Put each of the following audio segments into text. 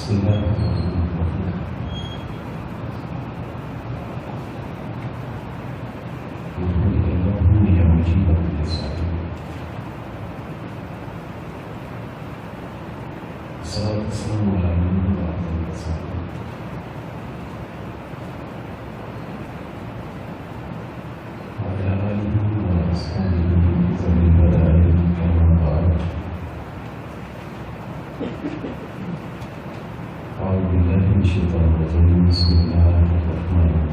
بسم الله الرحمن الرحيم. نحمدك اللهم يا مجيب كل سائل. الصلاة والسلام على من بعث الرسول وعلى آله وأصحابه ذوي الوداع والمبارك. أعوذ بالله من الشيطان الرجيم. بسم الله الرحمن الرحيم.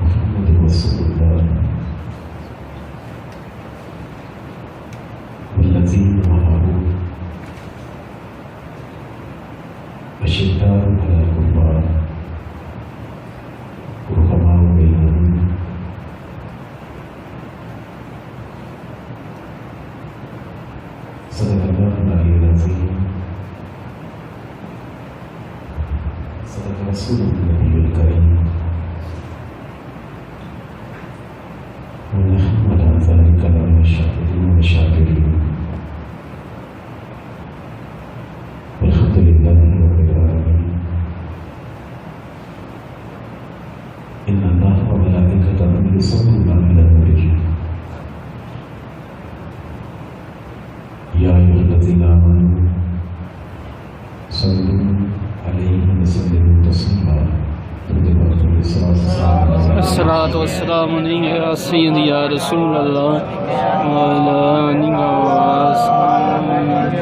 محمد رسول الله والذين معه أشداء على الكفار رحماء بينهم صدق الله العلي العظيم. صدق رسوله النبي الكريم. ونحن على ذلك لمن الشاهدين والشاكرين. والحمد لله رب العالمين. إن الله وملائكته يصلون على النبي يا أيها الذين آمنوا صلوا عليه وسلموا تسليما. الصلاة والسلام عليك يا سيدي يا رسول الله وعلى آلك وأصحابك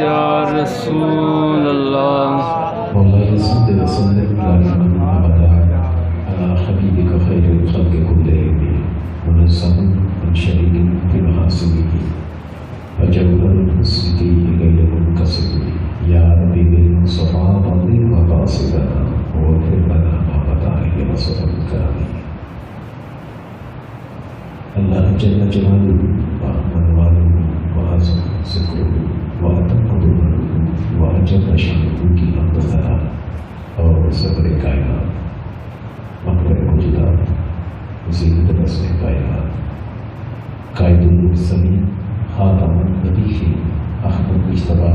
يا رسول الله. والله صل وسلم على حبيبك خير الخلق كلهم منزه عن شريك في محاسنه وجوهر الحسن غير منكسر. يا ربي بالمصطفى رضي مقاصدنا واغفر لنا ما بدا الى وصف الكرام. الله جل جلاله واحمد واله وعظم ذكره واتم قدره واجل شانه کی حمد ثنا اور صبر کائنات مقبر وجدات زینت رسم کائنات قائد المرسلین خاتم النبیین احمد مجتبی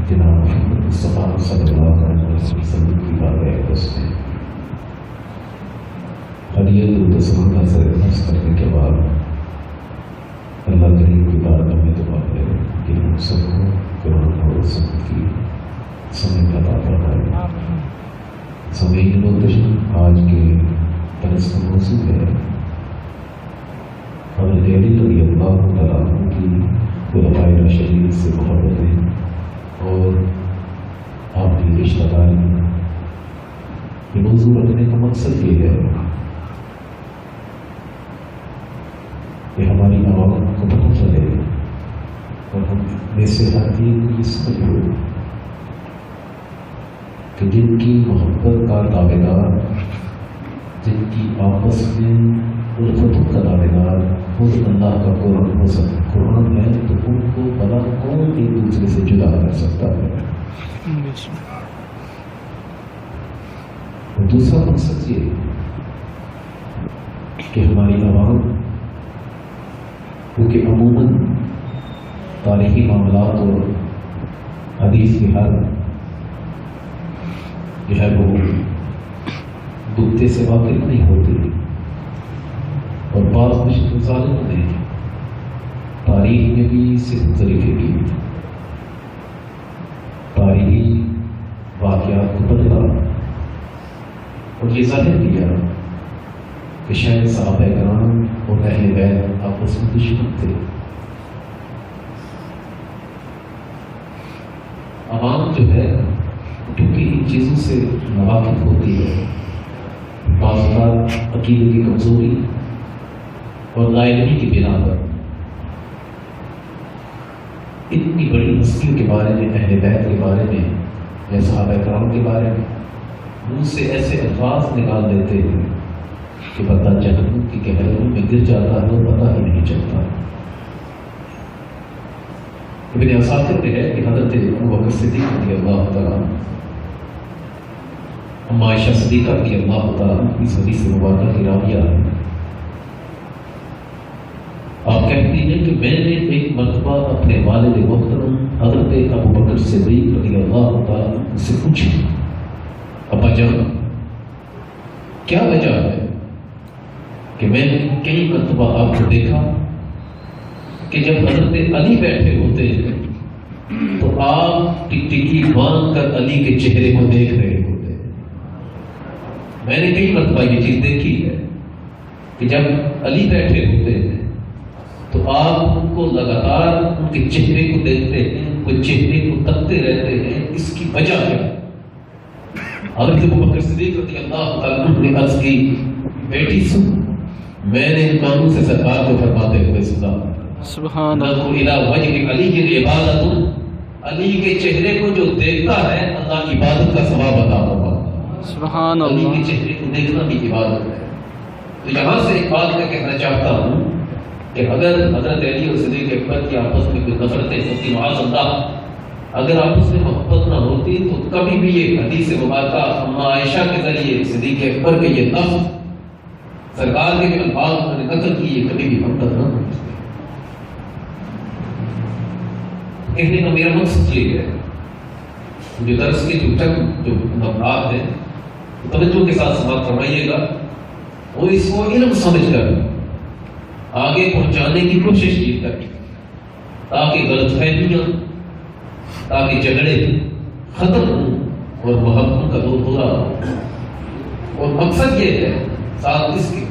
جناب محمد مصطفیٰ صلی اللہ علیہ وسلم کی بارگاہ اقدس میں حدیت و تسلیم سے نفس کرنے کے بعد اللہ کریم کی بارگاہ میں دعا ہے کہ ہم سب کو قرآن اور سنت کی سمجھ عطا فرمائے. سامعین محترم، آج کے درس کا موضوع ہے حضرت علی رضی اللہ تعالیٰ عنہ کی خلفائے راشدین سے محبتیں اور آپ کی رشتہ داری. یہ موضوع رکھنے کا مقصد یہ ہے کہ ہماری عوام کو پتہ چلے اور ہم میں سے ہر ایک یہ سمجھ ہو کہ جن کی محبت کا دعوے دار، جن کی آپس میں الفتوں کا دعوے دار خود اللہ کا قرآن ہے، تو ان کو بلا کون ایک دوسرے سے جدا کر سکتا ہے. اور دوسرا مقصد یہ کہ ہماری عوام کیونکہ عموماً تاریخی معاملات اور حدیث کی ہر جو ہے وہ دکھتے سے واقف نہیں ہوتی، اور بعض مشکل ظالموں نے تاریخ میں بھی صرف طریقے کی تاریخی واقعات کو بدلا اور یہ ظاہر کیا کہ شاید صحابہ کرام اور اہل بیت آپس میں دشمن تھے. عوام جو ہے کیونکہ ان چیزوں سے ناواقف ہوتی ہے، بعض اوقات عقیدے کی کمزوری اور لا علمی کی بنا پر اتنی بڑی ہستیوں کے بارے میں، اہل بیت کے بارے میں یا صحابہ کرام کے بارے میں منہ سے ایسے الفاظ نکال دیتے ہیں کہ بندہ جہنم کی گہرائیوں میں گر جاتا ہے اور پتہ ہی نہیں چلتا. ابن عساکر میں ہے کہ حضرت ابوبکر صدیق رضی اللہ تعالیٰ اما عائشہ صدیقہ رضی اللہ تعالیٰ عنہ اس حدیث مبارکہ کی راویہ ہے، آپ کہتی ہیں کہ میں نے ایک مرتبہ اپنے والد محترم حضرت ابو بکر صدیق رضی اللہ تعالیٰ عنہ سے پوچھا، ابا جان کیا وجہ ہے کہ میں نے کئی مرتبہ آپ کو دیکھا کہ جب حضرت علی بیٹھے ہوتے ہیں تو آپ ٹکٹکی باندھ کر علی کے چہرے کو دیکھ رہے ہوتے ہیں۔ میں نے کئی مرتبہ یہ چیز دیکھی ہے کہ جب علی بیٹھے ہوتے ہیں تو آپ ان کو لگاتار ان کے چہرے کو دیکھتے ہیں، ان کو چہرے کو تکتے رہتے ہیں۔ اس کی وجہ ہے حضرت ابو بکر صدیق رضی اللہ تعالیٰ عنہ نے عرض کی، بیٹی سن، میں نے ان کانوں سے سرکار کو فرماتے ہوئے سنا، سبحان اللہ، الى وجہ علی کی عبادت، علی کے چہرے کو جو دیکھتا ہے اللہ کی عبادت کا ثواب عطا فرماتا ہے۔ سبحان علی اللہ، کے چہرے کو دیکھنا بھی عبادت ہے۔ تو یہاں سے ایک بات میں کہنا چاہتا ہوں کہ اگر حضرت علی اور صدیق اکبر کی آپس میں کوئی نفرتیں ہوتی، معاذ اللہ، اگر آپس میں محبت نہ ہوتی تو کبھی بھی یہ حدیث مبارکہ اما عائشہ کے ذریعے صدیق اکبر کے یہ لفظ سرکار کے جو الفاظ انہوں نے نقل کیے کبھی بھی ہم تک نہ پہنچتے۔ کہنے کا میرا مقصد یہ ہے، جو درس کے جو چند جو نقطات ہیں توجہ کے ساتھ سماعت فرمائیے گا، وہ اس کو علم سمجھ کر آگے پہنچانے کی کوشش کی کریں تاکہ غلط فہمیاں، تاکہ جھگڑے ختم ہوں اور محبت کا دور پورا ہو۔ اور مقصد یہ ہے ساتھ اس کے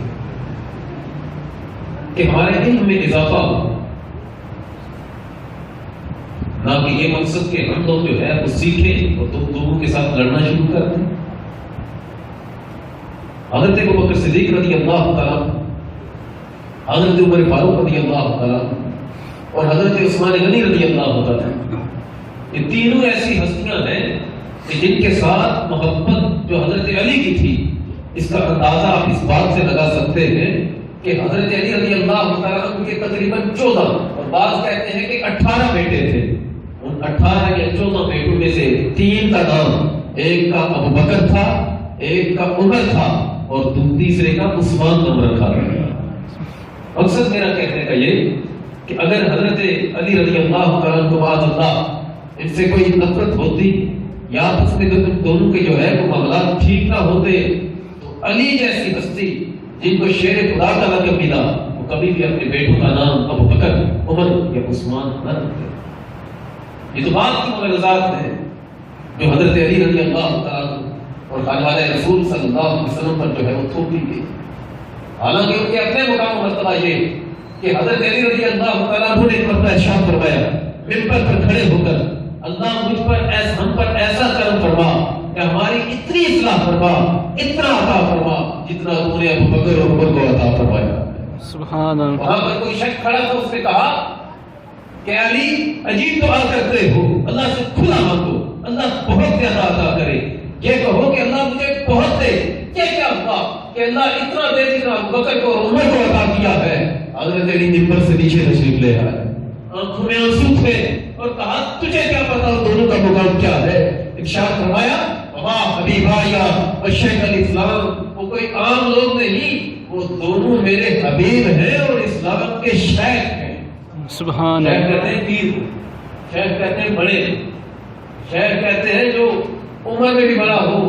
کہ ہمارے علم میں اضافہ ہو، نہ کہ یہ مقصد کہ ہم لوگ جو ہے وہ سیکھیں اور لوگوں کے ساتھ لڑنا شروع کر دیں۔ حضرت ابو بکر صدیق رضی اللہ تعالیٰ، حضرت عمر فاروق رضی اللہ تعالیٰ اور حضرت عثمان غنی رضی اللہ تعالیٰ، یہ تینوں ایسی ہستیاں ہیں کہ جن کے ساتھ محبت جو حضرت علی کی تھی، اس کا اندازہ آپ اس بات سے لگا سکتے ہیں کہ حضرت علی رضی اللہ تعالیٰ عنہ کے تقریباً 14 اور بعض کہتے ہیں کہ 18 بیٹے تھے۔ ان 18 یا 14 بیٹوں میں سے 3 کا نام، ایک کا ابو بکر تھا، ایک کا عمر تھا اور تیسرے کا عثمان نام رکھا گیا۔ مقصد میرا کہنے کا یہ کہ اگر حضرت علی رضی اللہ تعالیٰ کو معاذ اللہ ان سے کوئی نفرت ہوتی یا اس میں دونوں کے جو ہے وہ معاملات ٹھیک نہ ہوتے تو علی جیسی ہستی جن کو شیر خدا کا لقب ملا وہ کبھی بھی اپنے بیٹوں کا نام ابو بکر، عمر یا عثمان نہ رکھتے۔ یہ تو بات کی مغرضات ہے جو حضرت علی رضی اللہ تعالیٰ اور خانوادہ رسول صلی اللہ علیہ وسلم پر جو ہے وہ تھوپی گئی۔ حالانکہ ان کے اپنے مقام و مرتبہ یہ کہ حضرت علی رضی اللہ تعالیٰ نے ایک مرتبہ ارشاد فرمایا ممبر پر کھڑے ہو کر، اللہ مجھ پر ہم پر ایسا کرم فرما کہ ہماری اتنی اصلاح فرما، اتنا عطا فرما جتنا تو نے ابو بکر اور عمر کو عطا فرمایا۔ سبحان اللہ، وہاں پر کوئی شخص کھڑا تو اس نے کہا کہ علی عجیب دعا کرتے ہو، اللہ سے کھلا مانگو، اللہ بہت زیادہ عطا کرے۔ یہ کہو کہ اللہ مجھے بہت دے، یہ کیا ہوا کہ اللہ اتنا دے جتنا ابو بکر کو اور عمر کو عطا کیا ہے۔ حضرت علی ممبر سے نیچے تشریف لے آئے، آنکھوں میں آنسو تھے اور کہا تجھے کیا پتا دونوں کا مقام کیا ہے۔ ارشاد فرمایا واہ حبیبا یا شیخ الاسلام، وہ کوئی عام لوگ نہیں، وہ دونوں میرے حبیب ہیں اور اسلام کے شیخ ہیں۔ سبحان شیخ اللہ، کہتے ہیں پیر، شیخ کہتے ہیں بڑے، شیخ کہتے ہیں جو عمر میں بھی بڑا ہو،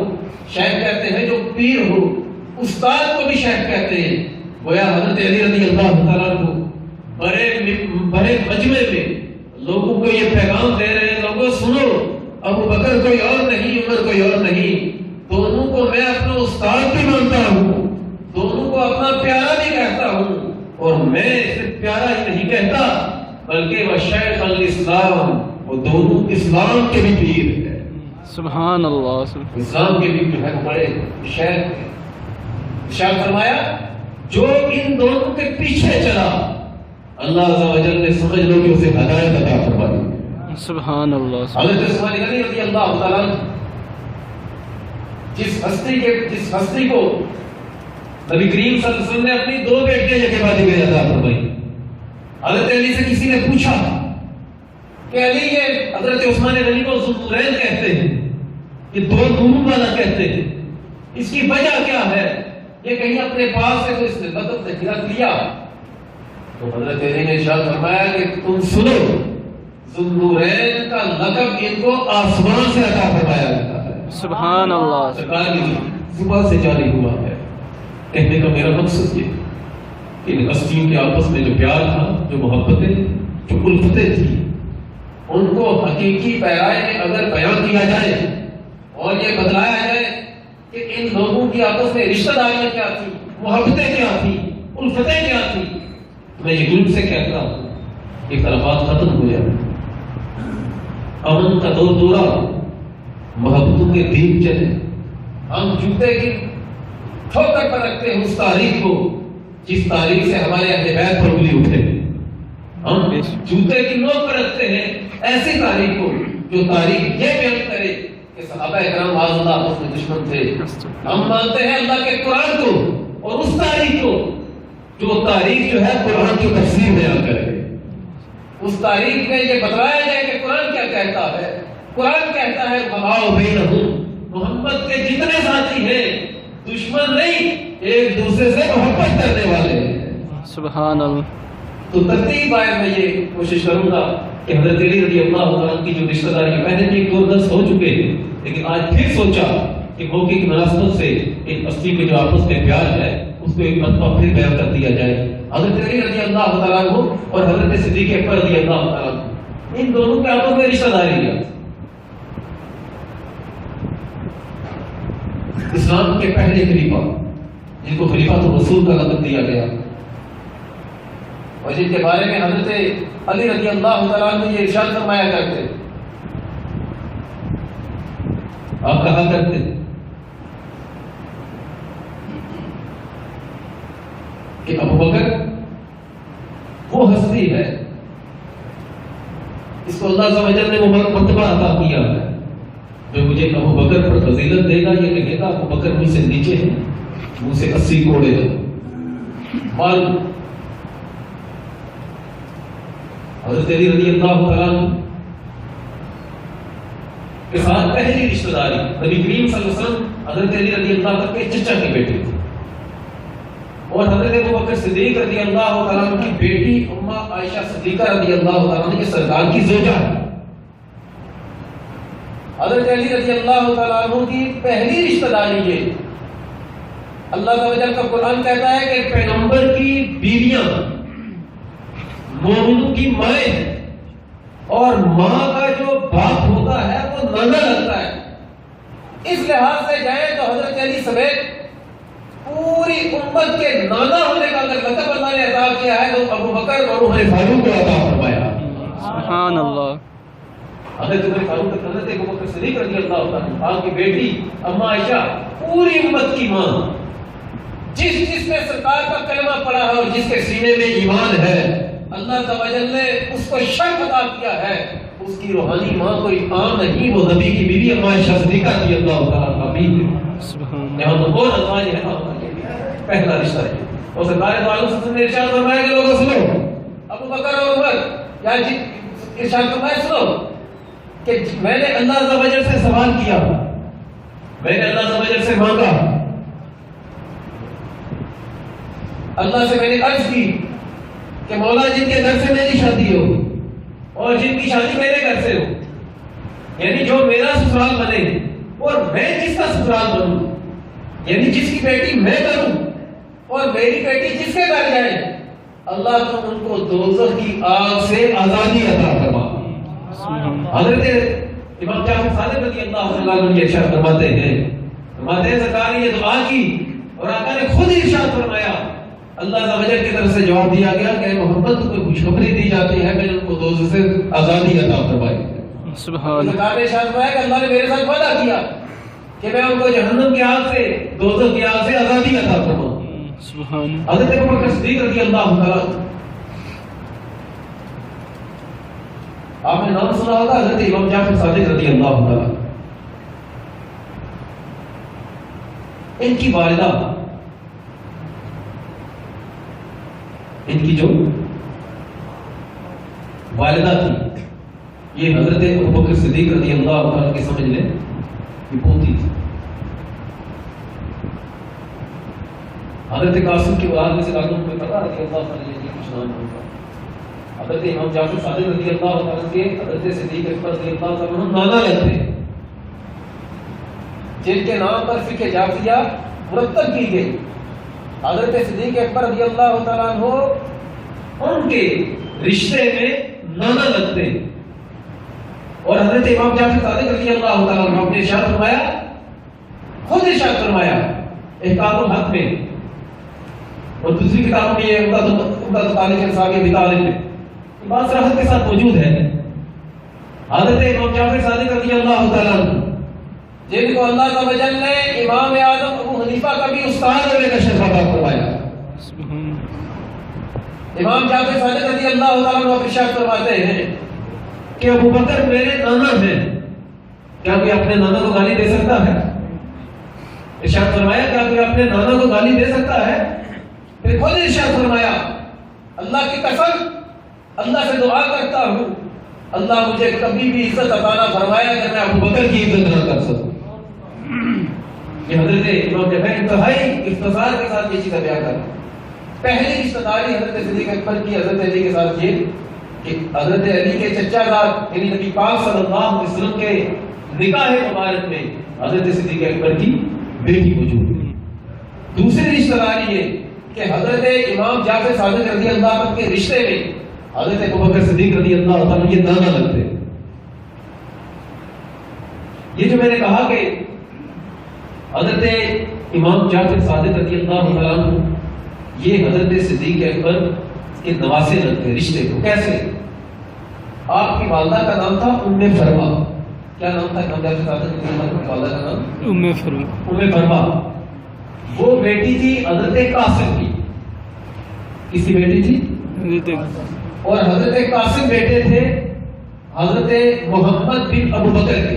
شیخ کہتے ہیں جو پیر ہو، استاد کو بھی شیخ کہتے ہیں۔ گویا حضرت علی رضی اللہ تعالیٰ کو بڑے مجمع میں لوگوں کو یہ پیغام دے رہے ہیں، لوگوں سنو، ابو بکر کوئی اور نہیں، عمر کوئی اور نہیں، دونوں کو میں اپنا استاد بھی مانتا ہوں، دونوں کو اپنا پیارا بھی کہتا ہوں، اور میں صرف پیارا ہی نہیں کہتا بلکہ وہ شیخ الاسلام، وہ دونوں اسلام کے بھی پیر ہیں۔ سبحان اللہ، اسلام کے بھی جو ہے بڑے شیخ ہیں۔ ارشاد فرمایا جو ان دونوں کے پیچھے چلا اللہ عز و جل نے سمجھ لو کہ اسے ہدایت عطا فرما دی۔ سبحان اللہ، حضرت عثمان غنی رضی اللہ تعالیٰ جس ہستی کو نبی کریم صلی اللہ علیہ وسلم نے اپنی 2 بیٹیاں یکے بعد دیگر عطا فرمائی، حضرت علی سے کسی نے پوچھا کہ علی یہ حضرت عثمان غنی کو ذوالنورین کہتے ہیں، یہ 2 نوروں والا کہتے ہیں، اس کی وجہ کیا ہے؟ یہ کہیں اپنے پاس سے تو اس نے لقب نے رکھ لیا؟ تو حضرت علی نے ارشاد فرمایا کہ تم سنو، ذوالنورین کا لقب ان کو آسمان سے عطا فرمایا جاتا ہے۔ سبحان اللہ۔ سرکار کی صبح سے جاری ہوا ہے۔ کہنے کا میرا مقصد یہ کہ ان ہستیوں کے آپس میں جو پیار تھا، جو محبتیں، جو الفتیں تھی، ان کو حقیقی پیرائے میں اگر بیان کیا جائے اور یہ بتلایا جائے کہ ان لوگوں کی آپس میں رشتہ داریاں کیا تھی، محبتیں کیا تھی، الفتیں کیا تھی، میں یہ دل سے کہتا ہوں کہ خلافات ختم ہو جائے، امن کا دور دورہ، محبتوں کے دین چلے۔ ہم جوتے کی ٹھوکر پر رکھتے ہیں اس تاریخ کو جس تاریخ سے ہمارے اہل بیت پر انگلی اٹھے، ہم جوتے کی نوک پر رکھتے ہیں ایسی تاریخ کو جو تاریخ یہ بیان کرے کہ صحابہ اکرام معاذ اللہ آپس میں دشمن تھے۔ ہم مانتے ہیں اللہ کے قرآن کو اور اس تاریخ کو جو تاریخ جو ہے قرآن کی تفسیر بیان کرے، اس تاریخ میں یہ بتلایا جائے کہ قرآن کیا کہتا ہے۔ قرآن کہتا ہے وَمَا بَيْنَهُمْ، محمد کے جتنے ساتھی ہیں دشمن نہیں، ایک دوسرے سے محبت کرنے والے ہیں۔ سبحان اللہ۔ تو ترتیب آئے میں یہ کوشش کروں گا کہ حضرت علی رضی اللہ عنہ کی جو رشتہ داری پہلے بھی 2 ہو چکے ہیں، لیکن آج پھر سوچا کہ موقع کی مناسبت سے ایک ہستی کے جو آپس میں پیار ہے اس کو ایک مرتبہ پھر بیان کر دیا جائے۔ حضرت علی رضی اللہ تعالیٰ عنہ اور حضرت صدیق اکبر رضی اللہ تعالیٰ عنہ، ان دونوں کے آپس میں رشتہ داری ہے۔ اسلام کے پہلے خلیفہ جن کو خلیفۃ الرسول کا لقب دیا گیا اور جن کے بارے میں حضرت علی رضی اللہ تعالیٰ عنہ یہ ارشاد فرمایا کرتے، آپ کہا کرتے کہ ابو بکر وہ ہستی ہے، اس کو اللہ عز و جل نے وہ مرتبہ عطا کیا ہے جو مجھے ابو بکر پر فضیلت دے گا، یہ کہے گا ابو بکر مجھ سے نیچے ہے، مجھ سے 80 کوڑے مال۔ حضرت علی رضی اللہ تعالیٰ کے ساتھ پہلی رشتہ داری نبی کریم صلی اللہ علیہ وسلم حضرت علی رضی اللہ عنہ کے چچا کی بیٹی تھی، اور حضرت ابو بکر صدیق رضی اللہ تعالیٰ عنہ کی بیٹی امہ عائشہ صدیقہ رضی اللہ تعالیٰ عنہ کی سرکار کی زوجہ ہے۔ حضرت علی رضی اللہ تعالیٰ عنہ کی پہلی رشتہ داری یہ، اللہ تعالیٰ کا قرآن کہتا ہے کہ پیغمبر کی بیویاں مومنوں کی مائیں ہیں، اور ماں کا جو باپ ہوتا ہے وہ نانا لگتا ہے۔ اس لحاظ سے جائیں تو حضرت علی سمیت پوری امت کے نانا ہونے کا اگر لقب اللہ نے عطا کیا ہے تو ابو بکر اور عمر فاروق کو عطا فرمایا۔ سبحان اللہ۔ حضرت عمر فاروق حضرت ابو بکر صدیق رضی اللہ عنہ آپ کی بیٹی اماں عائشہ پوری امت کی ماں، جس نے سرکار کا کلمہ پڑھا ہے اور جس کے سینے میں ایمان ہے، اللہ تعالی نے اس کو شرف عطا کیا ہے، اس کی روحانی ماں کوئی عام نہیں، وہ نبی کی بیوی اماں عائشہ صدیقہ رضی اللہ تعالیٰ عنہ ہے۔ سبحان اللہ۔ یہاں تو بہت ازواج ہے، پہلا رشتہ ہے۔ اور سرکار دو عالم سے ارشاد فرمایا کہ لوگوں سنو، ابو بکر اور عمر یا ارشاد فرمایا سنو کہ میں نے اللہ عز و جل سے سوال کیا، میں نے اللہ عز و جل سے مانگا، اللہ سے میں نے عرض کی کہ مولا جن کے گھر سے میری شادی ہو اور جن کی شادی میرے گھر سے ہو، یعنی جو میرا سسرال بنے اور میں جس کا سسرال بنوں، یعنی جس کی بیٹی میں کروں اور میری بیٹی جس کے گھر جائے، اللہ تو ان کو دوزخ کی آگ سے آزادی عطا فرما۔ حضرت امام جعفر صادق رضی اللہ عنہ ارشاد فرماتے ہیں سرکار نے یہ دعا کی اور آقا نے خود ارشاد فرمایا، اللہ عز و جل کی طرف سے جواب دیا گیا کہ محمد کو خوشخبری دی جاتی ہے میں نے ان کو دوزخ سے آزادی عطا فرمائی۔ سبحان سرکار نے ارشاد فرمایا کہ اللہ نے میرے ساتھ وعدہ کیا کہ میں ان کو جہنم کی آگ سے، دوزخ کی آگ سے آزادی عطا فرماؤں۔ سبحان حضرت ابو بکر صدیق رضی اللہ تعالیٰ آپ نے نام سنا ہوگا، حضرت امام جعفر صادق رضی اللہ تعالیٰ، ان کی والدہ، ان کی جو والدہ تھی یہ حضرت ابو بکر صدیق رضی اللہ عنہ کی سمجھ لیں یہ پوتی تھی۔ حضرت قاسم کی اولاد میں سے لوگوں کو پتا رضی اللہ تعالیٰ عنہ کچھ نام ہوگا. حضرت امام جعفر صادق رضی اللہ تعالیٰ کے حضرت صدیق اکبر رضی اللہ تعالیٰ عنہ نانا لگتے ہیں، جن کے نام پر فقہ جعفریہ مرتب کی گئی. حضرت صدیق اکبر رضی اللہ تعالیٰ عنہ ان کے رشتے میں نانا لگتے ہیں. اور حضرت امام جعفر صادق رضی اللہ تعالیٰ عنہ نے ارشاد فرمایا، خود ارشاد فرمایا احکام الحق میں، اور دوسری کتاب میں یہ عمدۃ طالب انصاف ابی طالب میں بات صراحت کے ساتھ موجود ہے. حضرت امام جعفر صادق رضی اللہ تعالیٰ عنہ جن کو اللہ تعالی وجل نے امام اعظم ابو حنیفہ کا بھی استاد ہونے کا شرف عطا فرمایا. امام جعفر صادق رضی اللہ تعالیٰ عنہ ارشاد فرماتے ہیں کہ ابو بکر میرے نانا ہیں. کیا کوئی اپنے نانا کو گالی دے سکتا ہے؟ ارشاد فرمایا کیا کوئی اپنے نانا کو گالی دے سکتا ہے؟ پھر خود ارشاد فرمایا اللہ کی قسم اللہ سے دعا کرتا ہوں اللہ مجھے کبھی بھی عزت عطا نہ فرمایا کہ میں ابو بکر کی عزت نہ کر سکوں. یہ حضرت امام جعفر انتہائی اختصار کے ساتھ یہ چیزیں بیان کر رہے ہیں. پہلی رشتہ داری حضرت صدیق اکبر کی حضرت علی کے ساتھ یہ کہ حضرت علی کے چچا زاد یعنی نبی پاک صلی اللہ علیہ وسلم کے نکاح مبارک میں حضرت صدیق اکبر کی بیٹی موجود ہے. دوسری رشتہ داری یہ کہ حضرت امام جعفر صادق رضی اللہ عنہ کے رشتے میں حضرت ابوبکر صدیق رضی اللہ تعالیٰ یہ نانا لگتے ہیں. یہ جو میں نے کہا کہ حضرت امام جعفر صادق رضی اللہ تعالیٰ عنہ یہ حضرت صدیق اکبر کے نواسے لگتے ہیں رشتے کو. کیسے؟ آپ کی والدہ کا نام تھا ام فروا. کیا نام تھا امام جعفر صادق رضی اللہ عنہ کی والدہ کا نام؟ ام فروا. ام فروا وہ بیٹی تھی حضرت قاسم کی. کسی بیٹی تھی؟ اور حضرت قاسم بیٹے تھے حضرت محمد بن ابو بکر کے.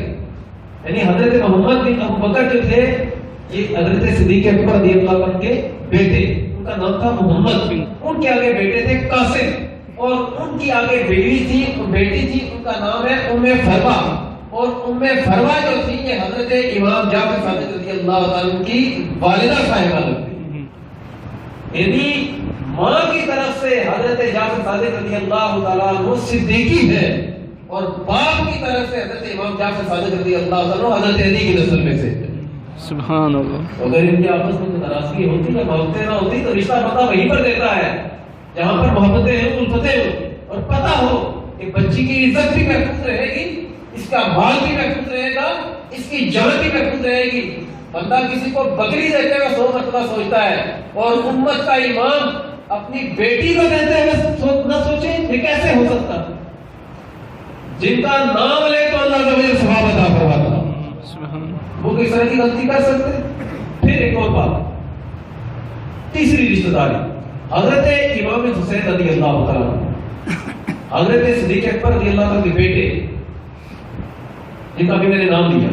یعنی حضرت محمد بن ابو بکر جو تھے یہ حضرت صدیق اکبر رضی اللہ عنہ کے بیٹے. ان کا نام تھا محمد. ان کے آگے بیٹے تھے قاسم اور ان کی آگے بیوی تھی بیٹی تھی ان کا نام ہے ام فروا. اور ام فروا جو تھی یہ حضرت امام جعفر صادق رضی اللہ عنہ کی والدہ صاحبہ لگتی. یعنی ماں کی طرف سے حضرت جعفر صادق رضی اللہ تعالیٰ عنہ صدیقی ہے اور باپ کی طرف سے حضرت امام جعفر صادق رضی اللہ عنہ حضرت علی کی نسل میں سے. سبحان اللہ. اگر ان کے آپس میں ناراضگی ہوتی یا محبتیں نہ ہوتی تو رشتہ پتہ وہیں پر دیتا ہے جہاں پر محبتیں ہیں الفتیں ہوں اور پتہ ہو کہ بچی کی عزت بھی محفوظ رہے گی اس کا مال بھی محفوظ رہے گا اس کی جان بھی محفوظ رہے گی. بندہ کسی کو بکری دیتے ہوئے 100 مرتبہ سوچتا ہے اور امت کا امام اپنی بیٹی کو دیتے ہوئے نہ سوچے. یہ کیسے ہو سکتا؟ جن کا نام لے تو اللہ کا مجھے ثواب عطا فرماتا. وہ کس طرح کی غلطی کر سکتے؟ پھر ایک اور بات تیسری رشتہ داری حضرت امام حسین رضی اللہ تعالیٰ حضرت صدیق اکبر رضی اللہ عنہ کے بیٹے جن کا بھی میں نے نام لیا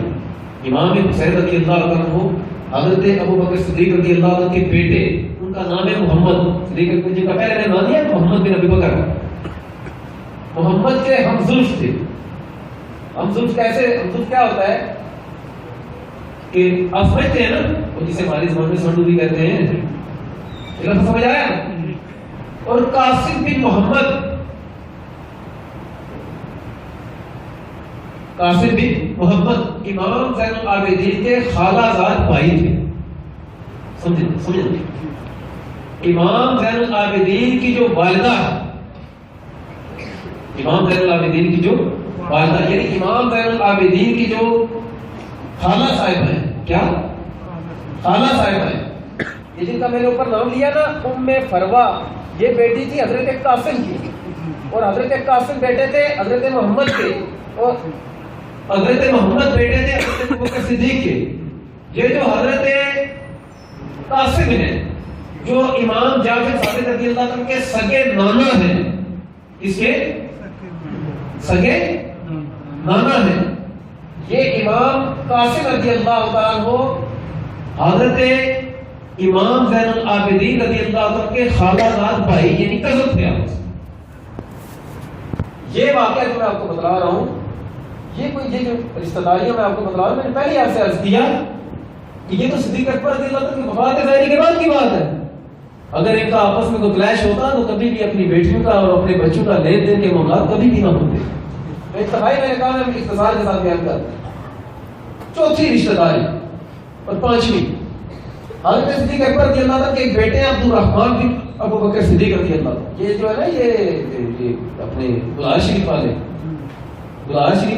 امام حسین رضی اللہ عنہ حضرت ابوبکر صدیق رضی اللہ عنہ کے بیٹے ان کا نام ہے محمد. صدیق اکبر جن کا پہلے میں نے نام لیا محمد بن ابی بکر. محمد کے ہمزلف تھے. ہمزلف کیسے؟ ہمزلف کیا ہوتا ہے کہ آپ سمجھتے ہیں نا وہ جسے ہماری زبان میں سنڈو بھی کہتے ہیں. یہ لفظ سمجھ آیا؟ اور قاسم بن محمد قاسم بن محمد امام زین العابدین کے خالہ زاد بھائی تھے. سمجھیں امام زین العابدین کی جو والدہ امام زین العابدین کی جو والدہ یعنی امام زین العابدین کی جو خالہ صاحب ہیں کیا خالہ صاحب ہیں یہ جن کا میں نے اوپر نام لیا نا ام فروا یہ بیٹی تھی حضرت قاسم کی اور حضرت قاسم بیٹے تھے حضرت محمد کے اور حضرت محمد بیٹے تھے حضرت ابوبکر صدیق کے. یہ جو حضرت قاسم ہیں جو امام جعفر صادق رضی اللہ عنہ کے سگے نانا ہیں اس کے سگے نانا ہیں یہ امام قاسم رضی اللہ تعالیٰ عنہ حضرت امام زین العابدین رضی اللہ عنہ کے خالہ زاد بھائی یعنی کزن تھے. یہ واقعہ جو میں آپ کو بتلا رہا ہوں یہ جو رشتہ داریاں میں آپ کو بتلا رہا ہوں میں نے پہلے آپ سے عرض کیا کہ یہ تو صدیق اکبر رضی اللہ عنہ کی وفات ظاہری کے بعد کی بات ہے. اگر ان کا آپس میں کوئی کلیش ہوتا تو کبھی بھی اپنی بیٹیوں کا اور اپنے بچوں کا لین دین کے معاملات کبھی بھی نہ ہوتے. انتہائی میں نے کہا میں اختصار کے ساتھ بیان کرتا ہوں. چوتھی رشتہ داری اور پانچویں حضرت صدیق اکبر رضی اللہ عنہ کے ایک بیٹے ہیں عبد الرحمن بن ابو بکر صدیق رضی اللہ عنہ. یہ جو ہے نا یہ اپنے بلال شریف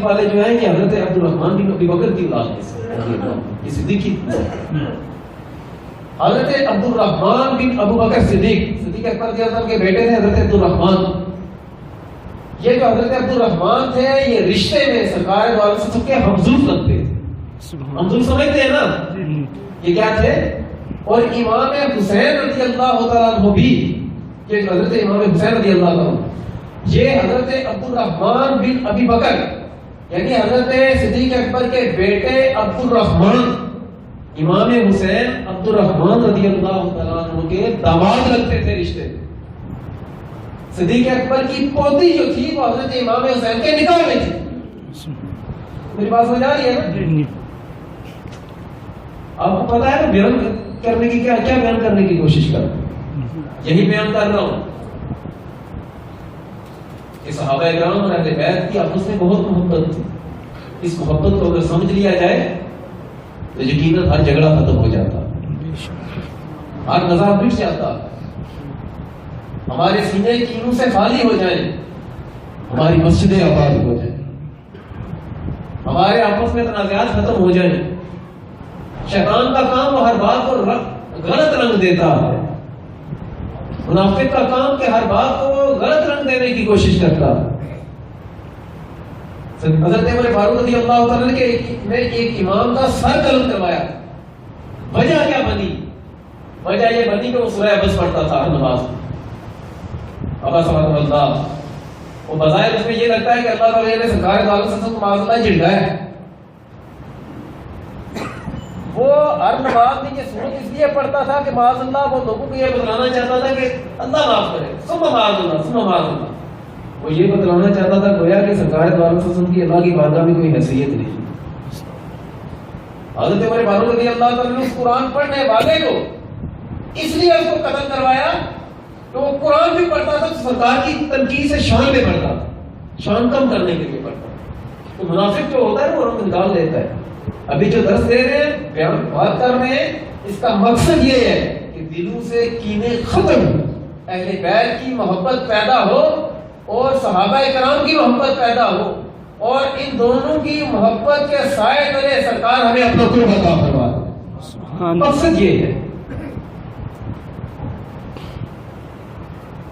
والے جو ہیں یہ حضرت عبد الرحمن بن ابی بکر کی اولاد ہیں. یہ صدیقی حضرت عبد الرحمن بن ابو بکر صدیق اکبر رضی اللہ عنہ کے بیٹے تھے حضرت عبد الرحمن. یہ جو حضرت عبد الرحمن تھے یہ رشتے میں سرکار دو عالم سب کے ہمزوف لگتے تھے. ہمزوف سمجھتے ہیں نا یہ کیا تھے. اور امام حسین رضی اللہ تعالیٰ عنہ بھی یہ حضرت امام حسین رضی اللہ تعالیٰ عنہ یہ حضرت عبد الرحمن بن ابی بکر یعنی حضرت صدیق اکبر کے بیٹے عبد الرحمن امام حسین عبد الرحمن رضی اللہ تعالیٰ عنہ کے داماد لگتے تھے رشتے. صدیق اکبر کی پوتی جو تھی وہ حضرت امام حسین کے نکاح میں تھی. میری بات سمجھ آ رہی ہے نا. آپ کو پتا ہے نا بیان کرنے کی کیا بیان کرنے کی کوشش کر یہی بیان کر رہا ہوں کہ صحابہ کرام اور اہل بیت کی آپس میں بہت محبت تھی. اس محبت کو اگر سمجھ لیا جائے تو یقیناً ہر جھگڑا ختم ہو جاتا, ہر نزاع مٹ جاتا, ہمارے سینے کینوں سے خالی ہو جائیں, ہماری مسجدیں آباد ہو جائیں, ہمارے آپس میں تنازعات ختم ہو جائیں. شیطان کا کام وہ ہر بات کو غلط رنگ دیتا ہے. منافق کا کام کہ ہر بات کو غلط رنگ دینے کی کوشش کرتا ہے. حضرت عمر فاروق رضی اللہ تعالیٰ نے ایک امام کا سر قلم کروایا. وجہ کیا بنی؟ وجہ یہ بنی کہ وہ سورہ عبس پڑھتا تھا ہر نماز. ابا سبحان اللہ وہ بظاہر اس میں یہ لگتا ہے کہ اللہ تعالیٰ نے سرکار دو عالم صلی اللہ علیہ وسلم کو معاذ اللہ جھڑکا ہے. وہ ہر نماز میں یہ سورت اس لیے پڑھتا تھا کہ معاذ اللہ وہ لوگوں کو یہ بتلانا چاہتا تھا کہ اللہ معاف کرے, ثم معاذ اللہ ثم معاذ اللہ. وہ یہ بتلانا چاہتا تھا گویا کہ سرکار دو عالم صلی اللہ علیہ وسلم کی اللہ کی بارگاہ میں کوئی حیثیت نہیں. حضرت عمر فاروق رضی اللہ تعالیٰ نے اس قرآن پڑھنے والے کو اس لیے اس کو قتل کروایا کہ وہ قرآن بھی پڑھتا تھا تو سرکار کی تنقید سے شان میں پڑھتا تھا, شان کم کرنے کے لیے پڑھتا. تو منافق جو ہوتا ہے وہ رنگ نکال دیتا ہے. ابھی جو درس دے رہے ہیں بیان بات کر رہے ہیں اس کا مقصد یہ ہے کہ دلوں سے کینے ختم ہو, اہل بیت کی محبت پیدا ہو اور صحابہ کرام کی محبت پیدا ہو, اور ان دونوں کی محبت کے سائے تلے سرکار ہمیں اپنا قرب عطا فرما دے. مقصد یہ ہے.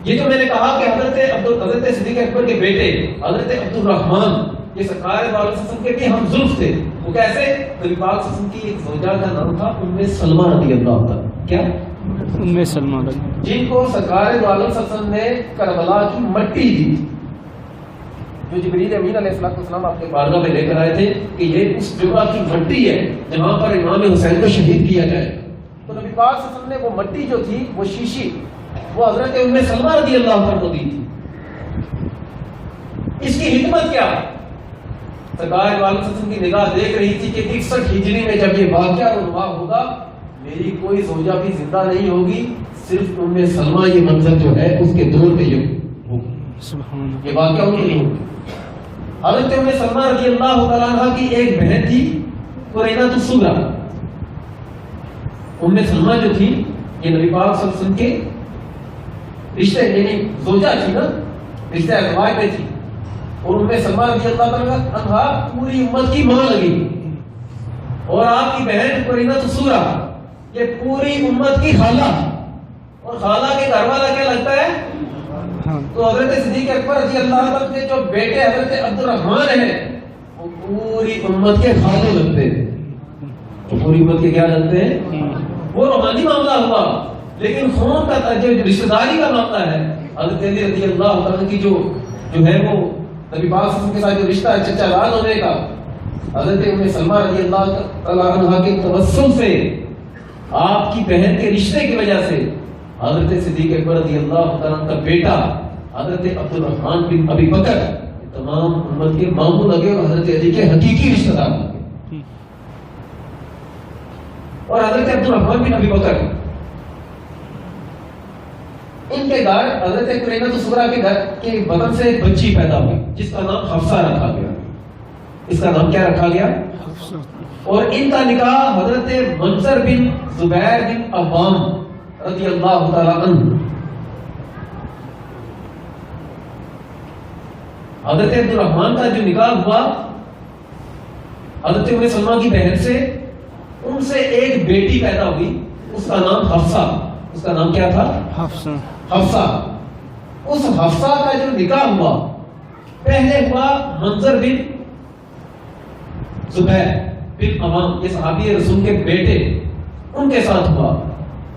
یہ جو میں نے کہا کہ حضرت صدیق اکبر کے بیٹے حضرت عبد الرحمن یہ سرکار دو عالم صلی اللہ علیہ وسلم کے بھی ہم زلف تھے. وہ کیسے؟ نبی پاک صلی اللہ علیہ وسلم کی ایک زوجہ کا نام تھا ام سلمہ رضی اللہ عنہا. کیا؟ ام سلمہ, جن کو سرکار دو عالم صلی اللہ علیہ وسلم نے کربلا کی مٹی دی, جو جبریل امین علیہ السلام آپ کے بارگاہ میں لے کر آئے تھے کہ یہ اس جگہ کی مٹی ہے جہاں پر امام حسین کو شہید کیا جائے. تو نبی پاک صلی اللہ علیہ وسلم نے وہ مٹی جو تھی وہ شیشی وہ حضرت ام سلمہ رضی اللہ عنہا کو دی تھی. اس کی حکمت کیا؟ سرکار دو عالم صلی اللہ علیہ وسلم کی نگاہ دیکھ رہی تھی کہ 61 ہجری میں جب یہ واقعہ رونما ہوگا میری کوئی زوجہ بھی زندہ نہیں ہوگی, صرف ام سلمہ یہ منظر جو ہے اس کے دور میں یہ ہوگا, یہ واقعہ ان کے لیے ہوگا. حضرت ام سلمہ رضی اللہ تعالیٰ عنہ کی ایک بہن تھی قرینہ الصغریٰ. ام سلمہ جو تھی یہ نبی پاک صلی اللہ علیہ وسلم کے رشتے یعنی زوجہ تھی نا, رشتے ازواج میں تھی. اور ام سلمہ رضی اللہ تعالیٰ عنہ پوری امت کی ماں لگی, اور آپ کی بہن قرینہ الصغریٰ یہ پوری امت کی خالہ, اور خالہ کے گھر والا کیا لگتا ہے؟ تو حضرت صدیق اکبر رضی اللہ عنہ کے جو بیٹے حضرت عبد الرحمن ہیں وہ پوری امت کے خالے لگتے ہیں. تو پوری امت کے کیا لگتے ہیں؟ وہ روحانی معاملہ ہوا, لیکن خون کا جو رشتہ داری کا معاملہ ہے حضرت علی رضی اللہ عنہ کی جو ہے وہ نبی پاک صلی اللہ علیہ وسلم کے ساتھ جو رشتہ ہے چچا زاد ہونے کا, حضرت ام سلمہ رضی اللہ تعالیٰ عنہ کے توسل سے آپ کی بہن کے رشتے کی وجہ سے حضرت صدیق اکبر رضی اللہ تعالیٰ عنہ کا بیٹا حضرت عبد الرحمن بن ابی بکر تمام امت کے ماموں لگے اور حضرت علی کے حقیقی رشتہ دار لگے. اور حضرت عبد الرحمن بن ابی بکر ان کے گھر حضرت قرینہ الصغریٰ کے گھر کے بدن سے ایک بچی پیدا ہوئی جس کا نام حفصہ رکھا گیا. اس کا نام کیا رکھا گیا؟ اور ان کا نکاح حضرت منظر بن زبیر بن عوام رضی اللہ تعالی عنہ حضرت عبد الرحمن کا جو نکاح ہوا حضرت ام سلمہ کی بہن سے، ان سے ایک بیٹی پیدا ہوئی، اس کا نام حفصہ. اس کا نام کیا تھا؟ حفصہ. اس حفصہ کا جو نکاح ہوا پہلے ہوا منظر بن زبیر بن عوام، یہ صحابی رسول کے بیٹے، ان کے ساتھ ہوا.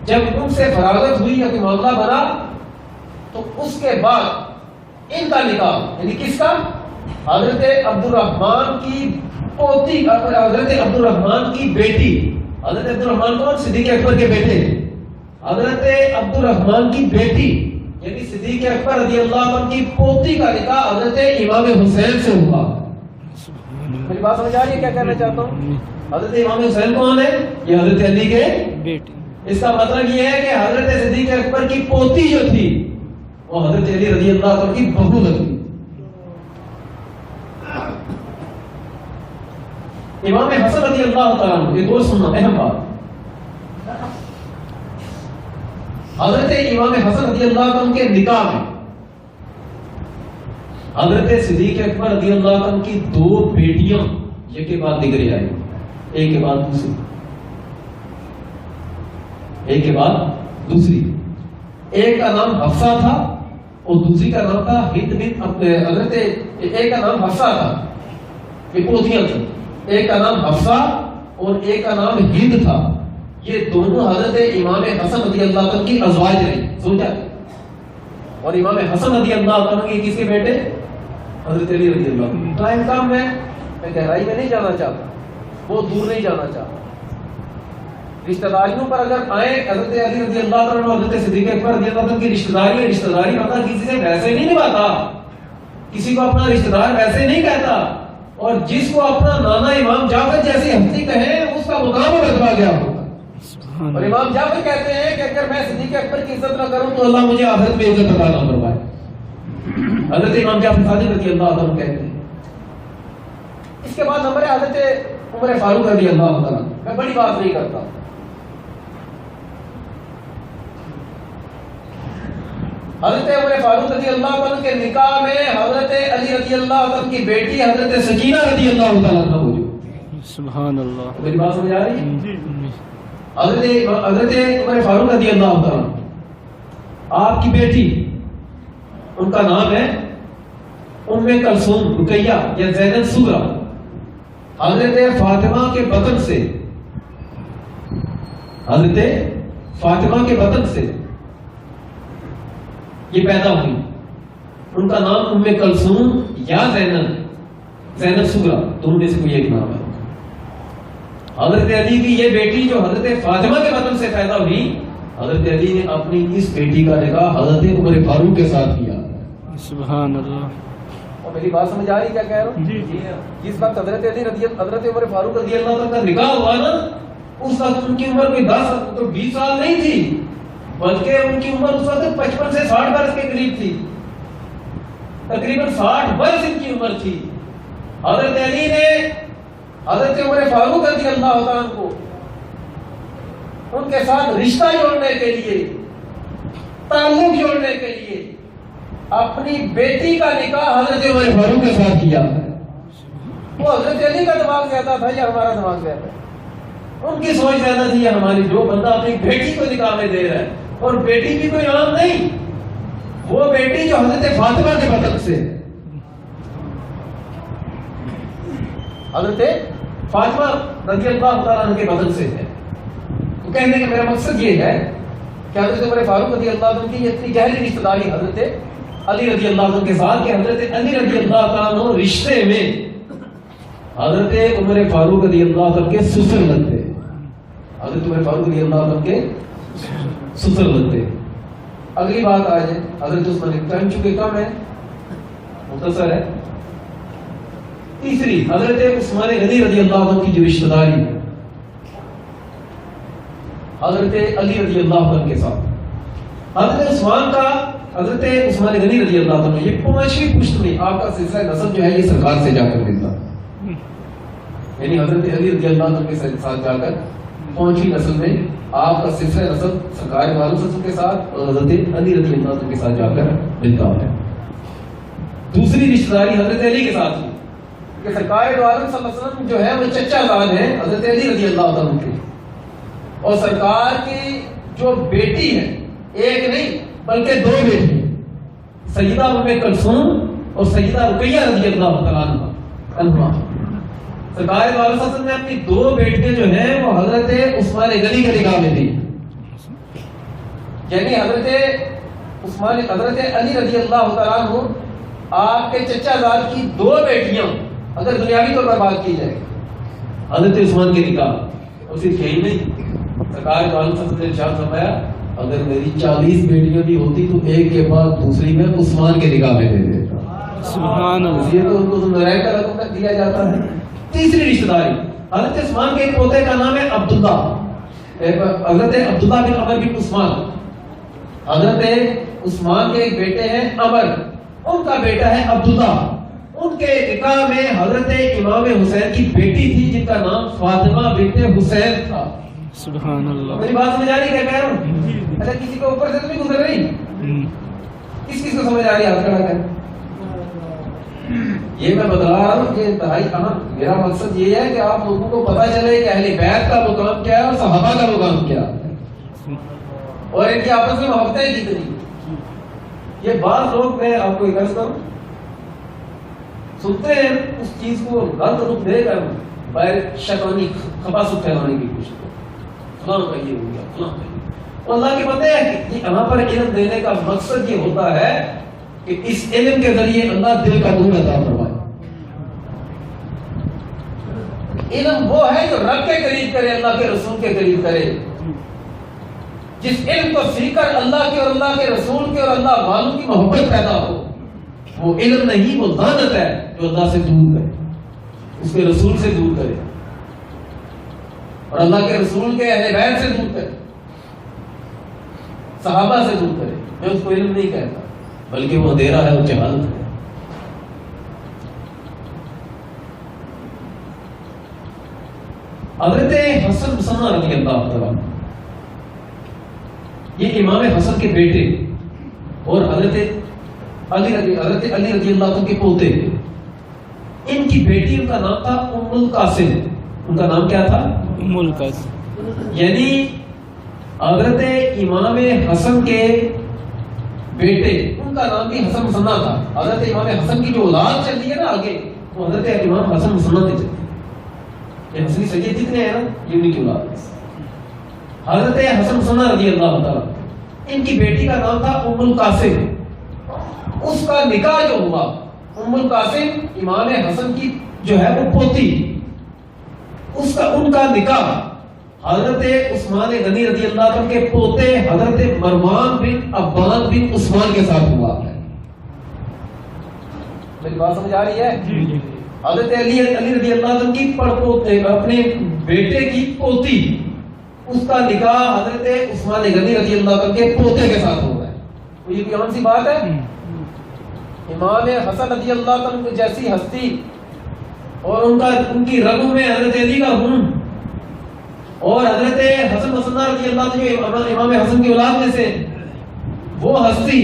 جب ان سے فراغت ہوئی یا کوئی معاملہ بنا تو اس کے بعد ان کا نکاح، یعنی کس کا؟ حضرت عبد الرحمن کی پوتی، حضرت عبد الرحمن کی بیٹی. حضرت عبد الرحمن کون؟ صدیق اکبر کے بیٹے. حضرت عبد الرحمن کی بیٹی یعنی صدیق اکبر رضی اللہ عنہ کی پوتی کا نکاح حضرت امام حسین سے ہوا. میری بات سمجھ آ رہی ہے کیا کہنا چاہتا ہوں؟ حضرت امام حسین کون ہے؟ یہ حضرت علی کے بیٹے. اس کا مطلب یہ ہے کہ حضرت صدیق اکبر کی پوتی جو تھی وہ حضرت علی رضی اللہ عنہ کی بہو لگی. امام حسن رضی اللہ تعالیٰ عنہ، یہ دور سننا اہم بات، حضرت امام حسن رضی اللہ عنہ کے نکاح میں حضرت صدیق اکبر رضی اللہ عنہ کی دو بیٹیاں ایک کے بعد دیگرے آئی، ایک کے بعد دوسری، ایک کے بعد دوسری. ایک کا نام حفصہ تھا اور دوسری کا نام تھا ہند بن حضرت. ایک کا نام حفصہ تھا، یہ پوتیاں تھیں. ایک کا نام حفصہ اور ایک کا نام ہند تھا. یہ دونوں حضرت امام حسن رضی اللہ عنہ کی ازواج رہی. سمجھا؟ اور امام حسن رضی اللہ عنہ کے کس کے بیٹے؟ حضرت علی رضی اللہ عنہ. ٹائم کم ہے، میں گہرائی میں نہیں جانا چاہتا، بہت دور نہیں جانا چاہتا. رشتہ داریوں پر اگر آئے، حضرت علی رضی اللہ عنہ اور حضرت صدیق اکبر رضی اللہ عنہ کی رشتہ داری ہوتا کسی سے ویسے نہیں نبھاتا، کسی کو اپنا رشتہ دار ویسے نہیں کہتا. اور جس کو اپنا نانا امام جعفر جیسی ہستی کہے اس کا مقام رتبہ گیا ہوگا. اور امام جعفر کہتے ہیں کہ اگر میں صدیق اکبر کی عزت نہ کروں تو اللہ مجھے آخرت میں عزت عطا نہ فرمائے. حضرت امام جعفر صادق رضی اللہ عنہ کہتے ہیں. اس کے بعد نمبر ہے حضرت عمر فاروق رضی اللہ عنہ. میں بڑی بات نہیں کرتا. حضرت عمر فاروق رضی اللہ عنہ کے نکاح میں حضرت علی رضی اللہ عنہ کی بیٹی حضرت سکینہ رضی اللہ تعالیٰ عنہ موجود. سبحان اللہ. میری بات سمجھ آ رہی ہے؟ حضرت عمر فاروق رضی اللہ تعالیٰ آپ کی بیٹی، ان کا نام ہے ام کلثوم رقیہ یا زینب صغریٰ. حضرت فاطمہ کے بطن سے، حضرت فاطمہ کے بطن سے یہ پیدا ہوئی. ان کا نام ام کلثوم یا زینب صغریٰ، دونوں میں سے کوئی ایک نام ہے. حضرت علی کی یہ بیٹی جو حضرت فاطمہ کے بطن سے پیدا ہوئی، حضرت علی نے اپنی اس بیٹی کا نکاح حضرت عمر فاروق کے ساتھ کیا. سبحان اللہ. اور میری بات سمجھ آ رہی کیا کہہ رہا ہوں؟ جی. جس وقت حضرت عمر فاروق رضی اللہ عنہ کا نکاح ہوا نا، اس وقت ان کی عمر کوئی 10 تو 20 سال نہیں تھی، بلکہ ان کی عمر اس وقت 55 سے 60 برس کے قریب تھی. تقریباً 60 برس ان کی عمر تھی. حضرت علی نے حضرت عمر فاروق رضی اللہ عنہ کو ان کے ساتھ رشتہ جوڑنے کے لیے، تعلق جوڑنے کے لیے اپنی بیٹی کا نکاح حضرت عمر فاروق کے ساتھ کیا. وہ حضرت علی کا دماغ زیادہ تھا یا ہمارا دماغ زیادہ ہے؟ ان کی سوچ زیادہ تھی یا ہماری؟ جو بندہ اپنی بیٹی کو نکاح میں دے رہا ہے، اور بیٹی بھی کوئی عام نہیں، وہ بیٹی جو حضرت فاطمہ کے بطن سے، حضرت فاطمہ رضی اللہ تعالیٰ عنہ کے بدن سے ہے. تو کہنے کا میرا مقصد یہ ہے کہ حضرت عمر فاروق رضی اللہ عنہ کی اتنی گہری رشتہ داری حضرت علی رضی اللہ عنہ کے ساتھ کہ حضرت علی رضی اللہ تعالیٰ عنہ رشتے میں حضرت عمر فاروق رضی اللہ عنہ کے سسر لگتے. حضرت عمر فاروق رضی اللہ عنہ کے سسر لگتے. اگلی بات آ جائے حضرت عثمان. ٹائم چونکہ کم ہے، مختصر ہے. تیسری حضرت عثمان غنی رضی اللہ عنہ کی جو رشتہ داری ہے حضرت علی رضی اللہ عنہ کے ساتھ. حضرت عثمان کا، حضرت عثمان غنی رضی اللہ عنہ، یہ 5ویں پشت میں آپ کا سلسلہ نسب جو ہے یہ سرکار سے جا کر ملتا، یعنی حضرت علی رضی اللہ عنہ کے ساتھ جا کر 5ویں نسل میں آپ کا سلسلہ نسب سرکار والوں سسل کے ساتھ اور حضرت علی رضی اللہ عنہ کے ساتھ جا کر ملتا ہے۔ دوسری رشتہ داری حضرت علی کے ساتھ ہوئی کہ سرکار دو عالم صلی اللہ علیہ وسلم جو ہے وہ چچا زاد ہیں حضرت علی رضی اللہ عنہ کے، اور سرکار کی جو بیٹی ہے ایک نہیں بلکہ 2 بیٹی، سیدہ ام کلثوم اور سیدہ رقیہ رضی اللہ تعالیٰ عنہ۔ سرکار دو عالم صلی اللہ علیہ وسلم نے اپنی 2 بیٹیاں جو ہیں وہ حضرت عثمان غنی کے نکاح میں دی، یعنی حضرت علی رضی اللہ تعالیٰ عنہ آپ کے چچا زاد کی 2 بیٹیاں اگر دنیاوی طور پر بات کی جائے حضرت عثمان کے نکاح، اور صرف یہی نہیں، سرکار دو عالم صلی اللہ علیہ وسلم نے ارشاد فرمایا اگر میری 40 بیٹیاں بھی ہوتی تو ایک کے بعد دوسری میں عثمان کے نکاح میں دے دیتا، سبحان اللہ، یہ تو ان کو نرائے کا رقم تک دیا جاتا ہے۔ تیسری رشتہ داری حضرت عثمان کے ایک پوتے کا نام ہے عبداللہ، حضرت عبداللہ بن عمر بن عثمان، حضرت عثمان کے ایک بیٹے ہیں عمر، ان کا بیٹا ہے عبداللہ، ان کے نکاح میں حضرت امام حسین کی بیٹی تھی جن کا نام فاطمہ بنت حسین تھا۔ سبحان اللہ، میری بات سمجھ آ رہی کیا کہہ رہا ہوں؟ اچھا کسی کو اوپر سے تو نہیں گزر رہی؟ کس کو سمجھ آ رہی ہے؟ ہاتھ کھڑا کر۔ یہ میں بتا رہا ہوں کہ انتہائی اہم، میرا مقصد یہ ہے کہ آپ لوگوں کو پتہ چلے کہ اہل بیت کا مقام کیا ہے اور صحابہ کا مقام کیا ہے، اور ان کی آپس میں محبتیں کتنی۔ یہ بعض لوگ، میں آپ کو ایک عرض کروں، سنتے ہیں اس چیز کو غلط رخ دے کر باہر شیطانی خباثت پھیلانے کی کوشش کرتے، فلاں کا یہ ہو گیا، فلاں کا یہ، اور اللہ کے بندے ہیں کہ یہاں پر علم دینے کا مقصد یہ ہوتا ہے کہ اس علم کے ذریعے اللہ دل کا نور عطا فرمائے۔ علم وہ ہے جو رب کے قریب کرے، اللہ کے رسول کے قریب کرے۔ جس علم کو سیکھ کر اللہ کے اور اللہ کے رسول کے اور اللہ والوں کی محبت پیدا ہو، وہ علم نہیں، وہ لعنت ہے جو اللہ سے دور کرے، اس کے رسول سے دور کرے اور اللہ کے رسول کے اہل بیت سے دور کرے، صحابہ سے دور کرے۔ میں اس کو علم نہیں کہتا بلکہ وہ اندھیرا ہے، وہ جہالت ہے۔ حضرت حسن مصنع رضی اللہ تعالیٰ، یہ امام حسن کے بیٹے اور حضرت علی رضی اللہ عنہ کے پوتے، ان کی بیٹی، ان کا نام تھا ام القاسم۔ ان کا نام کیا تھا؟ ام القاسم۔ یعنی حضرت امام حسن کے بیٹے، ان کا نام بھی حسن مصنع تھا۔ حضرت امام حسن کی جو اولاد چلتی ہے نا آگے، وہ حضرت امام حسن مصنع سے چلتی ہے۔ یہ حسنی سید جتنے ہیں نا یہ انہیں کی اولاد ہے۔ حضرت حسن مصنع رضی اللہ تعالیٰ، ان کی بیٹی کا نام تھا ام القاسم۔ اس کا نکاح جو ہوا، ام القاسم امام حسن کی جو ہے وہ پوتی، ان کا نکاح حضرت عثمان غنی رضی اللہ عنہ کے پوتے حضرت مروان بن عبان بن عثمان کے ساتھ ہوا ہے۔ میری بات سمجھ آ رہی ہے؟ حضرت علی رضی اللہ عنہ کی پڑپوتے، اپنے بیٹے کی پوتی، اس کا نکاح حضرت عثمان غنی رضی اللہ عنہ کے پوتے کے ساتھ ہوا ہے۔ تو یہ کوئی عام سی بات ہے؟ امام حسن رضی اللہ عنہ جیسی ہستی اور ان کی رگ میں حضرت علی کا خون، اور حضرت حسن مصنع رضی اللہ عنہ جو امام حسن کی اولاد میں سے، وہ ہستی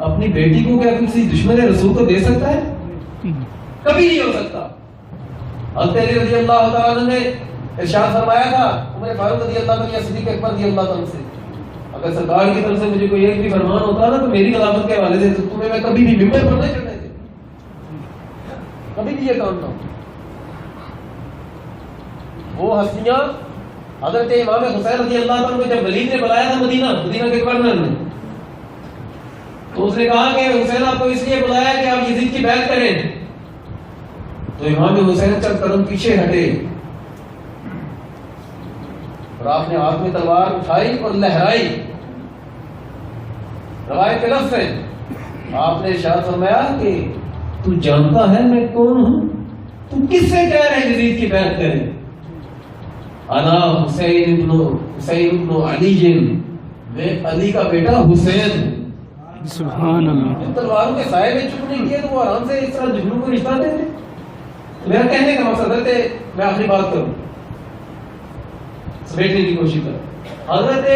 اپنی بیٹی کو کیا کسی دشمن رسول کو دے سکتا ہے؟ کبھی نہیں ہو سکتا۔ حضرت علی رضی اللہ تعالیٰ عنہ نے ارشاد فرمایا تھا عمر فاروق رضی اللہ عنہ یا صدیق اکبر رضی اللہ عنہ سے، اگر سرکار کی طرف سے مجھے کوئی ایک بھی فرمان ہوتا نا تو میری خلافت کے حوالے سے تمہیں میں کبھی بھی ممبر پر نہیں چڑھنے دے، کبھی بھی یہ کام نہ ہو۔ وہ ہستیاں، حضرت امام حسین رضی اللہ عنہ کو جب ولید نے بلایا تھا مدینہ کے گورنر نے، تو اس نے کہا کہ حسین آپ کو اس لیے بلایا کہ آپ یزید کی بیعت کریں، تو امام حسین چند قدم پیچھے ہٹے اور آپ نے ہاتھ میں تلوار اٹھائی اور لہرائی۔ روایت کے لفظ ہے، آپ نے ارشاد فرمایا کہ تو جانتا ہے میں کون ہوں؟ تو کس سے کہہ رہے یزید کی بیعت کریں؟ انا حسین ابن علی، میں علی کا بیٹا حسین ہوں۔ سبحان اللہ، جب تلواروں کے سائے میں چپ نہیں کیے تو وہ آرام سے اس طرح جھگڑوں کو رشتہ دے دیں۔ میرا کہنے کا مقصد ہے، میں آخری بات کروں، سمیٹنے کی کوشش کروں۔ حضرت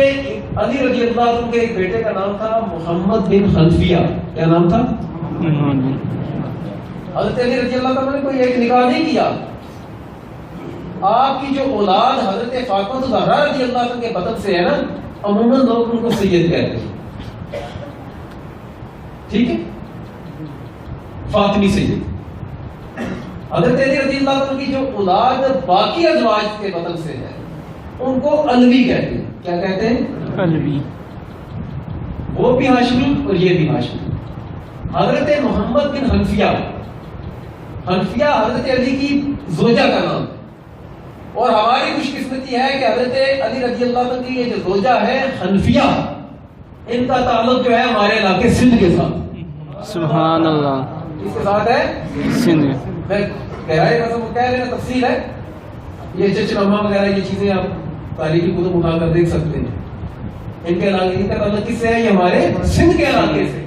علی رضی اللہ عنہ کے ایک بیٹے کا نام تھا محمد بن حنفیہ۔ کیا نام تھا؟ حضرت علی رضی اللہ عنہ نے کوئی ایک نکاح نہیں کیا۔ آپ کی جو اولاد حضرت فاطمہ زہرا رضی اللہ عنہ کے بدن سے ہے نا، عموماً لوگ ان کو سید کہتے ہیں، ٹھیک ہے، فاطمی سید۔ حضرت علی رضی اللہ عنہ کی جو اولاد باقی ازواج کے بدن سے ہے ان کو علوی کہتے ہیں۔ کیا کہتے ہیں؟ علوی۔ وہ بھی ہاشمی اور یہ بھی ہاشمی۔ حضرت محمد بن حنفیہ، حنفیہ حضرت علی کی زوجہ کا نام ہے، اور ہماری خوش قسمتی ہے کہ حضرت علی رضی اللہ عنہ کی یہ جو زوجہ ہے حنفیہ، ان کا تعلق جو ہے ہمارے علاقے سندھ کے ساتھ۔ سبحان اللہ، کس کے ساتھ ہے؟ سندھ۔ میں گہرائی میں کہہ رہے ہیں، تفصیل ہے، یہ چچنما وغیرہ یہ چیزیں آپ تاریخی کتب اٹھا کر دیکھ سکتے ہیں۔ ان کے علاقے کا تعلق کس سے ہے؟ یہ ہمارے سندھ کے علاقے سے۔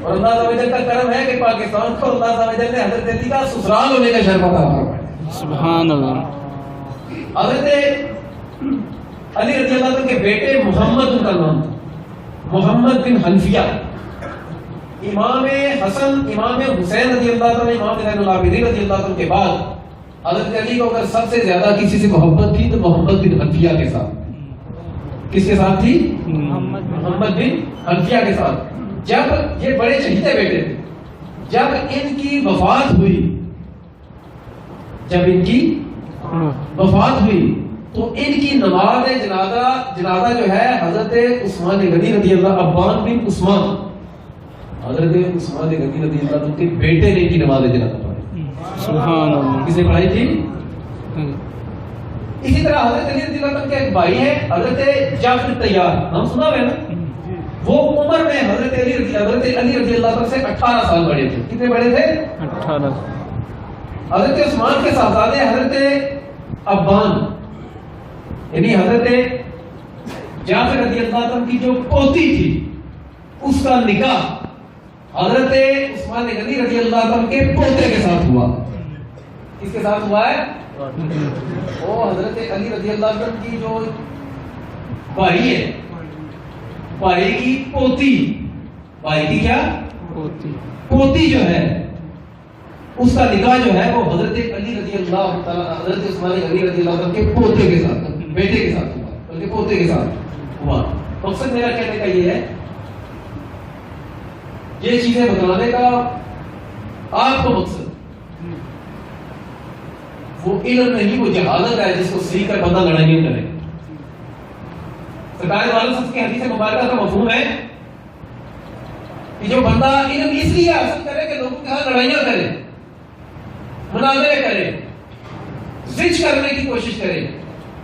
اور اللہ تعالی وجل کا کرم ہے کہ پاکستان کو اللہ تعالی وجل نے حضرت علی کا سسرال ہونے کا شرف عطا فرمایا۔ سبحان اللہ۔ حضرت علی رضی اللہ عنہ کے بیٹے محمد ان کا نام تھا، محمد بن حنفیہ۔ امام حسن، امام حسین رضی اللہ عنہ، امام زین العابدین رضی اللہ عنہ کے بعد حضرت علی کو اگر سب سے زیادہ کسی سے محبت تھی تو محمد بن حنفیہ کے ساتھ۔ کس کے ساتھ تھی؟ محمد بن حنفیہ کے ساتھ۔ جب یہ بڑے چہیتے بیٹے تھے، جب ان کی وفات ہوئی، جب ان کی وفات ہوئی تو ان کی نماز جنازہ جو ہے حضرت عثمان غنی رضی اللہ، عبان بن عثمان، حضرت عثمان غنی رضی اللہ عنہ کے بیٹے نے ان کی نماز جنازہ پڑھی۔ سبحان اللہ۔ کسے پڑھائی تھی؟ اسی طرح حضرت علی رضی اللہ عنہ کے ایک بھائی ہیں حضرت جعفر طیار، نام سنا ہے نا؟ وہ عمر میں حضرت علی رضی اللہ عنہ سے 18 سال بڑے تھے۔ کتنے بڑے تھے؟ 18۔ حضرت عثمان کے صاحبزادے حضرت عبان، یعنی حضرت جعفر رضی اللہ عنہ کی جو پوتی تھی اس کا نکاح حضرت عثمان غنی رضی اللہ عنہ کے پوتے کے ساتھ ہوا۔ کس کے ساتھ ہوا ہے؟ وہ حضرت علی رضی اللہ عنہ کی جو بھائی ہے، بھائی کی پوتی، بھائی کی کیا پوتی جو ہے، اس کا نکاح جو ہے وہ حضرت علی رضی اللہ تعالی، حضرت عثمان غنی رضی اللہ عنہ کے پوتے کے ساتھ، بیٹے کے ساتھ ہوا، بلکہ پوتے کے ساتھ ہوا۔ مقصد میرا کہنے کا یہ ہے، یہ چیزیں بتلانے کا آپ کو مقصد وہ علم نہیں، وہ جہالت ہے جس کو سیکھ کر بندہ لڑائیاں کرے۔ سرکار والد صاحب کی حدیث مبارکہ کا مفہوم ہے کہ جو بندہ علم اس لیے حاصل کرے کہ لوگوں کے ساتھ لڑائیاں کرے، مناظرے کرے، زج کرنے کی کوشش کرے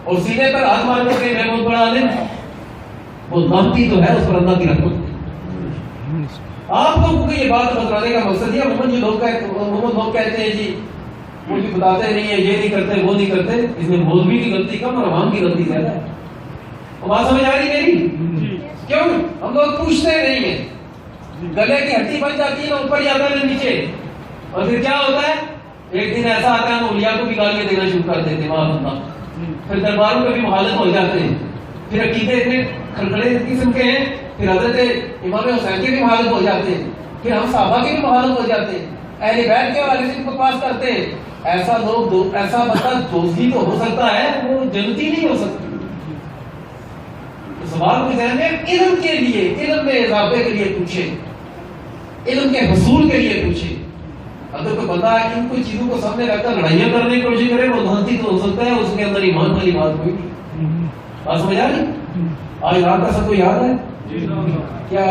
اور سینے پر ہاتھ مار کر کے میں بہت بڑا عالم، وہ نامتی تو ہے، اس پر اللہ کی رحمت۔ آپ لوگوں کو یہ بات بتانے کا مقصد یہ لوگ کہتے ہیں جی مجھے بتاتے نہیں ہیں، یہ نہیں کرتے، وہ نہیں کرتے، اس میں مولوی کی غلطی کم اور عوام کی غلطی زیادہ ہے۔ بات سمجھ آ رہی میری؟ کیوں ہم لوگ پوچھتے نہیں ہیں، گلے کی ہڈی بن جاتی ہے نا اوپر جاتا ہے نیچے، اور پھر کیا ہوتا ہے؟ ایک دن ایسا آتا ہے اولیاء کو بھی گالیاں دینا شروع کر دیتے ہیں، پھر درباروں پہ بھی مخالف ہو جاتے ہیں، پھر عقیدے اتنے کھلکھلے قسم کے ہیں، پھر حضرت امام حسین کے بھی مخالف ہو جاتے ہیں، پھر ہم صحابہ کے بھی مخالف ہو جاتے ہیں، اہل بیت کے حوالے سے کو پاس کرتے ہیں۔ ایسا بندہ دوزی تو ہو سکتا ہے، وہ جنتی نہیں ہو سکتا۔ سوال کو ذہن میں علم کے لیے، علم میں اضافے کے لیے پوچھے، علم کے حصول کے لیے پوچھے۔ اگر کوئی بندہ ان کوئی چیزوں کو سامنے رکھ کر لڑائیاں کرنے کی کوشش کرے، وہ دھانتی تو ہو سکتا ہے، اس کے اندر ایمان والی بات کوئی نہیں۔ بات سمجھ آ رہی؟ آج رات کا سب کو یاد ہے کیا؟